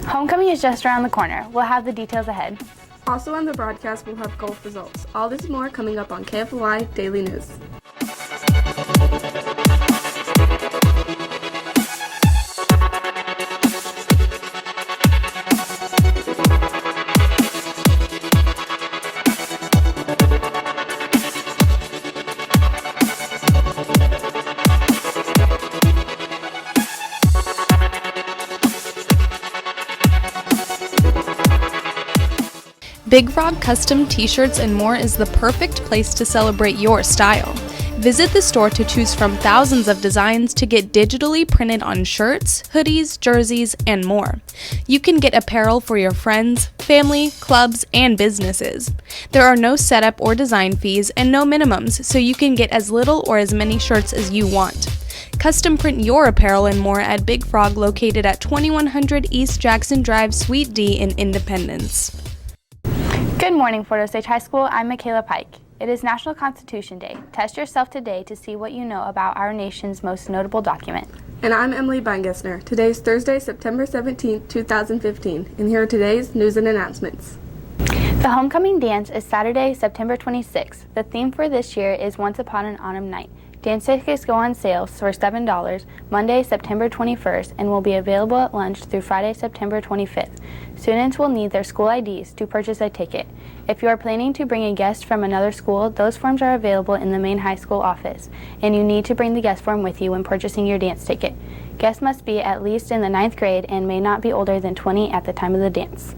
Homecoming is just around the corner. We'll have the details ahead. Also on the broadcast, we'll have golf results. All this and more coming up on KFOI Daily News. Big Frog Custom T-shirts and more is the perfect place to celebrate your style. Visit the store to choose from thousands of designs to get digitally printed on shirts, hoodies, jerseys, and more. You can get apparel for your friends, family, clubs, and businesses. There are no setup or design fees and no minimums, so you can get as little or as many shirts as you want. Custom print your apparel and more at Big Frog, located at 2100 East Jackson Drive, Suite D in Independence. Good morning, Fort Osage High School. I'm Michaela Pike. It is National Constitution Day. Test yourself today to see what you know about our nation's most notable document. And I'm Emily Beingessner. Today is Thursday, September 17, 2015, and here are today's news and announcements. The Homecoming Dance is Saturday, September 26th. The theme for this year is Once Upon an Autumn Night. Dance tickets go on sale for $7 Monday, September 21st, and will be available at lunch through Friday, September 25th. Students will need their school IDs to purchase a ticket. If you are planning to bring a guest from another school, those forms are available in the main high school office, and you need to bring the guest form with you when purchasing your dance ticket. Guests must be at least in the 9th grade and may not be older than 20 at the time of the dance.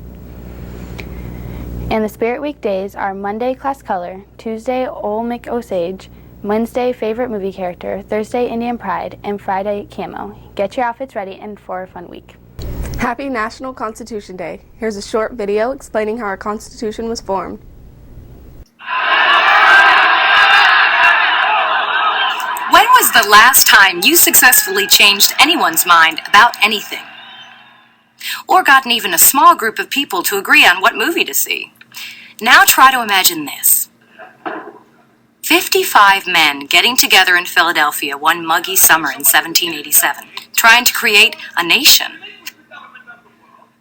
And the Spirit Week days are Monday, Class Color, Tuesday, Ole Mick Osage, Wednesday, Favorite Movie Character, Thursday, Indian Pride, and Friday, Camo. Get your outfits ready and for a fun week. Happy National Constitution Day. Here's a short video explaining how our Constitution was formed. When was the last time you successfully changed anyone's mind about anything? Or gotten even a small group of people to agree on what movie to see? Now try to imagine this. 55 men getting together in Philadelphia one muggy summer in 1787, trying to create a nation.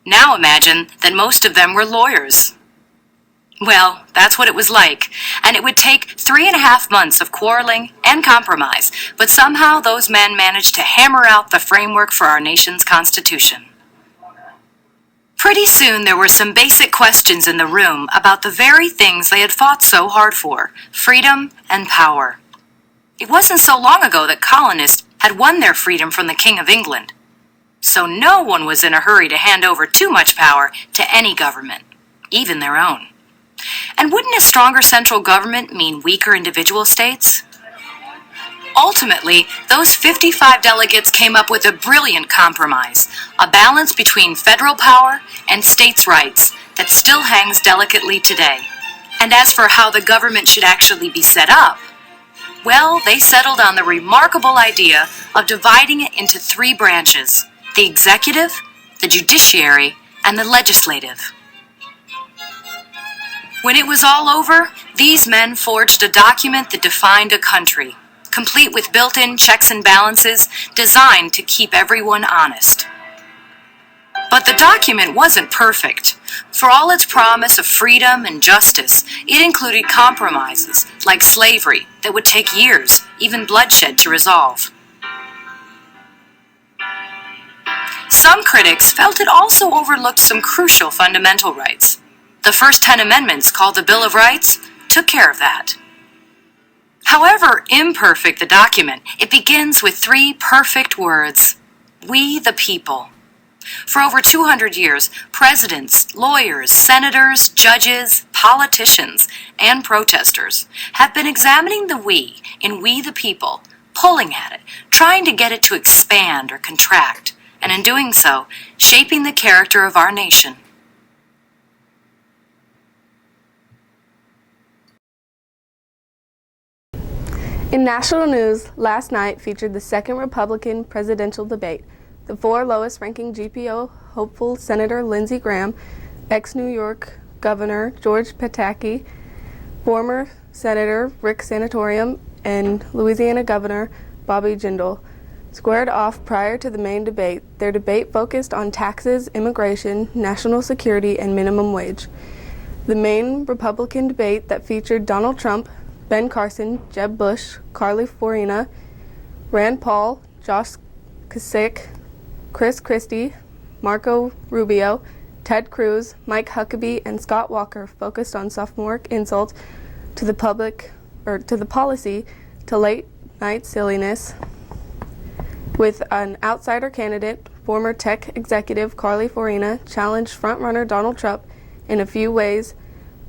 Now imagine that most of them were lawyers. Well, that's what it was like, and it would take 3.5 months of quarreling and compromise, but somehow those men managed to hammer out the framework for our nation's Constitution. Pretty soon there were some basic questions in the room about the very things they had fought so hard for: freedom and power. It wasn't so long ago that colonists had won their freedom from the King of England, so no one was in a hurry to hand over too much power to any government, even their own. And wouldn't a stronger central government mean weaker individual states? Ultimately, those 55 delegates came up with a brilliant compromise, a balance between federal power and states' rights that still hangs delicately today. And as for how the government should actually be set up, well, they settled on the remarkable idea of dividing it into 3 branches: the executive, the judiciary, and the legislative. When it was all over, these men forged a document that defined a country, complete with built-in checks and balances designed to keep everyone honest. But the document wasn't perfect. For all its promise of freedom and justice, it included compromises like slavery that would take years, even bloodshed, to resolve. Some critics felt it also overlooked some crucial fundamental rights. The first 10 amendments, called the Bill of Rights, took care of that. However imperfect the document, it begins with 3 perfect words: we the people. For over 200 years, presidents, lawyers, senators, judges, politicians, and protesters have been examining the we in We the People, pulling at it, trying to get it to expand or contract, and in doing so, shaping the character of our nation. In national news, last night featured the second Republican presidential debate. The 4 lowest-ranking GPO hopeful Senator Lindsey Graham, ex-New York Governor George Pataki, former Senator Rick Santorum, and Louisiana Governor Bobby Jindal squared off prior to the main debate. Their debate focused on taxes, immigration, national security, and minimum wage. The main Republican debate that featured Donald Trump, Ben Carson, Jeb Bush, Carly Fiorina, Rand Paul, Josh Kasich, Chris Christie, Marco Rubio, Ted Cruz, Mike Huckabee, and Scott Walker focused on sophomoric insults to the policy to late-night silliness, with an outsider candidate, former tech executive Carly Fiorina, challenged frontrunner Donald Trump in a few ways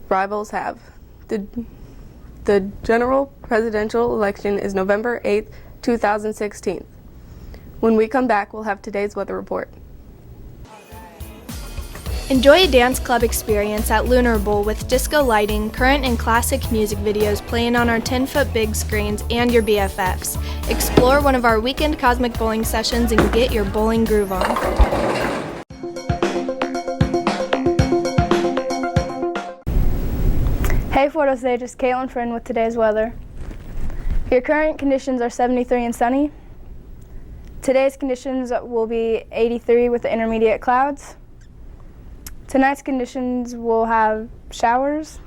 rivals have. The general presidential election is November 8th, 2016. When we come back, we'll have today's weather report. Enjoy a dance club experience at Lunar Bowl with disco lighting, current and classic music videos playing on our 10-foot big screens, and your BFFs. Explore one of our weekend cosmic bowling sessions and get your bowling groove on. Hey Fort Osage, it's Caitlin Friend with today's weather. Your current conditions are 73 and sunny. Today's conditions will be 83 with the intermediate clouds. Tonight's conditions will have showers,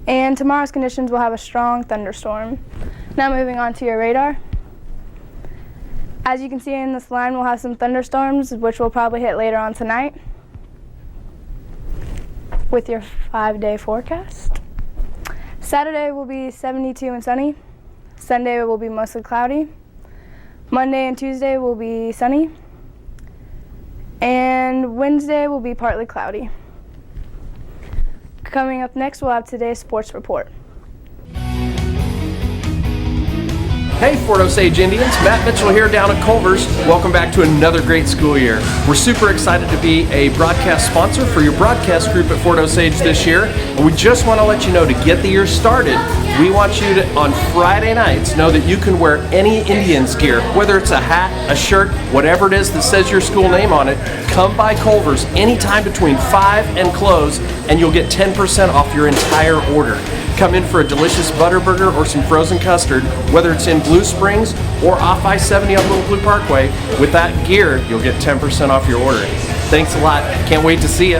and tomorrow's conditions will have a strong thunderstorm. Now moving on to your radar. As you can see in this line, we'll have some thunderstorms, which will probably hit later on tonight with your 5-day forecast. Saturday will be 72 and sunny. Sunday will be mostly cloudy. Monday and Tuesday will be sunny. And Wednesday will be partly cloudy. Coming up next, we'll have today's sports report. Hey Fort Osage Indians, Matt Mitchell here down at Culver's. Welcome back to another great school year. We're super excited to be a broadcast sponsor for your broadcast group at Fort Osage this year. And we just want to let you know, to get the year started, we want you to, on Friday nights, know that you can wear any Indians gear, whether it's a hat, a shirt, whatever it is that says your school name on it. Come by Culver's anytime between 5 and close, and you'll get 10% off your entire order. Come in for a delicious butter burger or some frozen custard, whether it's in Blue Springs or off I-70 on Little Blue Parkway. With that gear, you'll get 10% off your order. Thanks a lot. Can't wait to see you.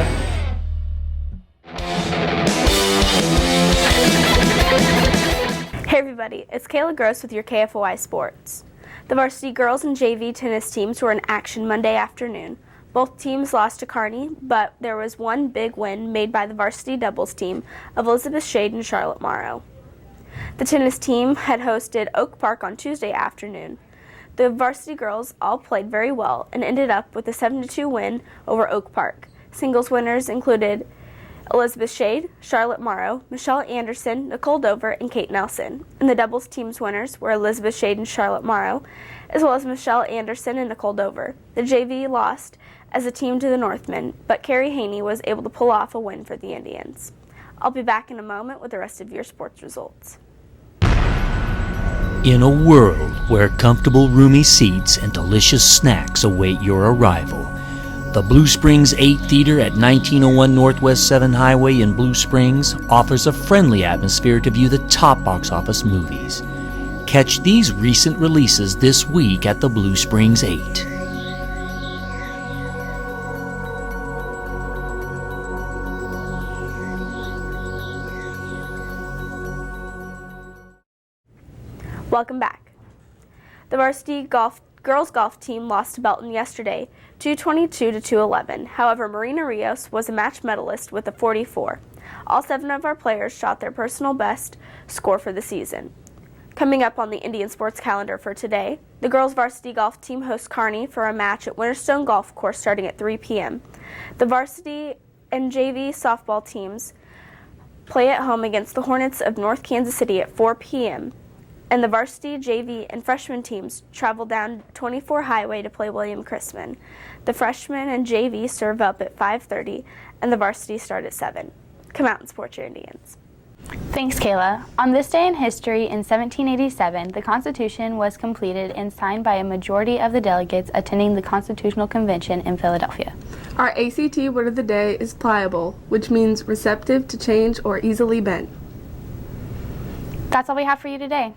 Hey everybody, it's Kayla Gross with your KFOI Sports. The varsity girls and JV tennis teams were in action Monday afternoon. Both teams lost to Kearney, but there was one big win made by the varsity doubles team of Elizabeth Shade and Charlotte Morrow. The tennis team had hosted Oak Park on Tuesday afternoon. The varsity girls all played very well and ended up with a 7-2 win over Oak Park. Singles winners included Elizabeth Shade, Charlotte Morrow, Michelle Anderson, Nicole Dover, and Kate Nelson. And the doubles team's winners were Elizabeth Shade and Charlotte Morrow, as well as Michelle Anderson and Nicole Dover. The JV lost as a team to the Northmen, but Carrie Haney was able to pull off a win for the Indians. I'll be back in a moment with the rest of your sports results. In a world where comfortable, roomy seats and delicious snacks await your arrival, the Blue Springs 8 Theater at 1901 Northwest 7 Highway in Blue Springs offers a friendly atmosphere to view the top box office movies. Catch these recent releases this week at the Blue Springs 8. Welcome back. The varsity girls golf team lost to Belton yesterday, 222 to 211. However, Marina Rios was a match medalist with a 44. All 7 of our players shot their personal best score for the season. Coming up on the Indian sports calendar for today, the girls varsity golf team hosts Kearney for a match at Winterstone Golf Course starting at 3 p.m. The varsity and JV softball teams play at home against the Hornets of North Kansas City at 4 p.m. And the varsity, JV, and freshman teams travel down 24 Highway to play William Chrisman. The freshmen and JV serve up at 5:30, and the varsity start at 7. Come out and support your Indians. Thanks, Kayla. On this day in history, in 1787, the Constitution was completed and signed by a majority of the delegates attending the Constitutional Convention in Philadelphia. Our ACT word of the day is pliable, which means receptive to change or easily bent. That's all we have for you today.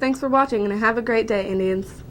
Thanks for watching and have a great day, Indians.